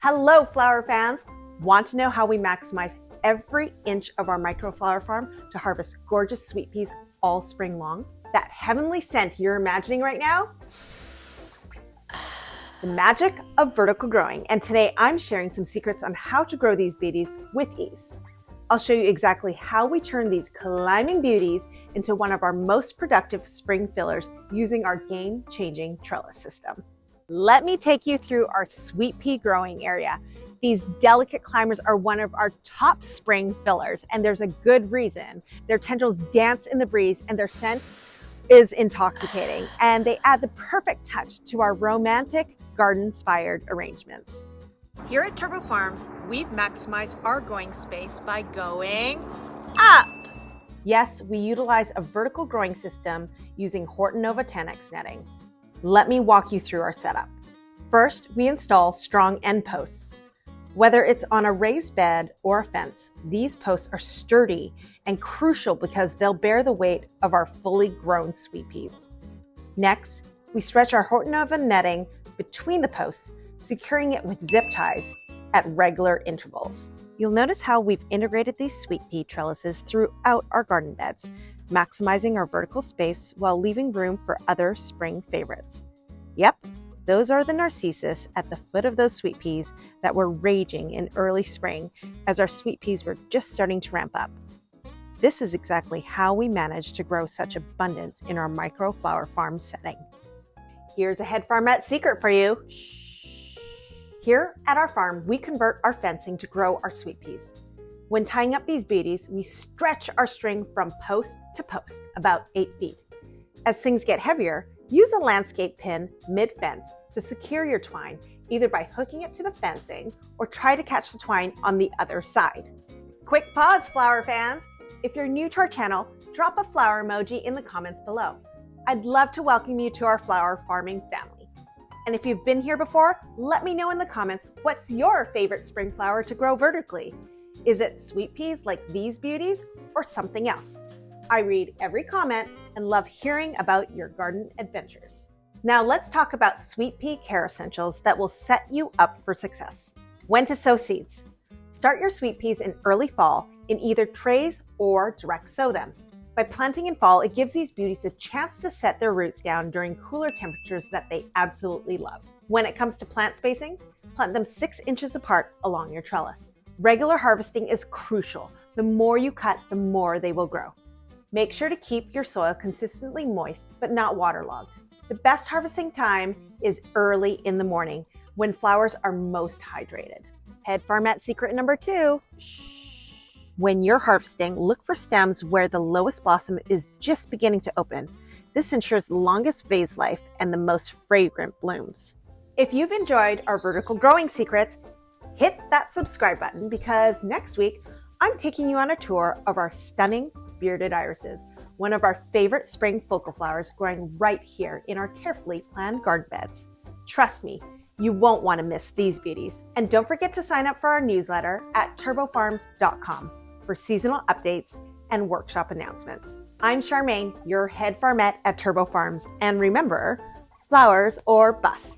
Hello, flower fans! Want to know how we maximize every inch of our microflower farm to harvest gorgeous sweet peas all spring long? That heavenly scent you're imagining right now? The magic of vertical growing, and today I'm sharing some secrets on how to grow these beauties with ease. I'll show you exactly how we turn these climbing beauties into one of our most productive spring fillers using our game-changing trellis system. Let me take you through our sweet pea growing area. These delicate climbers are one of our top spring fillers, and there's a good reason. Their tendrils dance in the breeze and their scent is intoxicating, and they add the perfect touch to our romantic garden-inspired arrangements. Here at Turbow Farms, we've maximized our growing space by going up. Yes, we utilize a vertical growing system using Hortonova Tenax netting. Let me walk you through our setup. First, we install strong end posts. Whether it's on a raised bed or a fence, these posts are sturdy and crucial because they'll bear the weight of our fully grown sweet peas. Next, we stretch our Hortonova netting between the posts, securing it with zip ties at regular intervals. You'll notice how we've integrated these sweet pea trellises throughout our garden beds, maximizing our vertical space while leaving room for other spring favorites. Yep, those are the narcissus at the foot of those sweet peas that were raging in early spring as our sweet peas were just starting to ramp up. This is exactly how we managed to grow such abundance in our microflower farm setting. Here's a Head Farmette secret for you. Here at our farm, we convert our fencing to grow our sweet peas. When tying up these beauties, we stretch our string from post to post, about 8 feet. As things get heavier, use a landscape pin mid-fence to secure your twine, either by hooking it to the fencing or try to catch the twine on the other side. Quick pause, flower fans! If you're new to our channel, drop a flower emoji in the comments below. I'd love to welcome you to our flower farming family. And if you've been here before, let me know in the comments what's your favorite spring flower to grow vertically. Is it sweet peas like these beauties or something else? I read every comment and love hearing about your garden adventures. Now let's talk about sweet pea care essentials that will set you up for success. When to sow seeds. Start your sweet peas in early fall in either trays or direct sow them. By planting in fall, it gives these beauties a chance to set their roots down during cooler temperatures that they absolutely love. When it comes to plant spacing, plant them 6 inches apart along your trellis. Regular harvesting is crucial. The more you cut, the more they will grow. Make sure to keep your soil consistently moist, but not waterlogged. The best harvesting time is early in the morning when flowers are most hydrated. Head Farmette secret number 2. When you're harvesting, look for stems where the lowest blossom is just beginning to open. This ensures the longest vase life and the most fragrant blooms. If you've enjoyed our vertical growing secrets, hit that subscribe button because next week I'm taking you on a tour of our stunning bearded irises, one of our favorite spring focal flowers growing right here in our carefully planned garden beds. Trust me, you won't want to miss these beauties. And don't forget to sign up for our newsletter at turbofarms.com for seasonal updates and workshop announcements. I'm Charmaine, your head farmette at Turbow Farms, and remember, flowers or bust.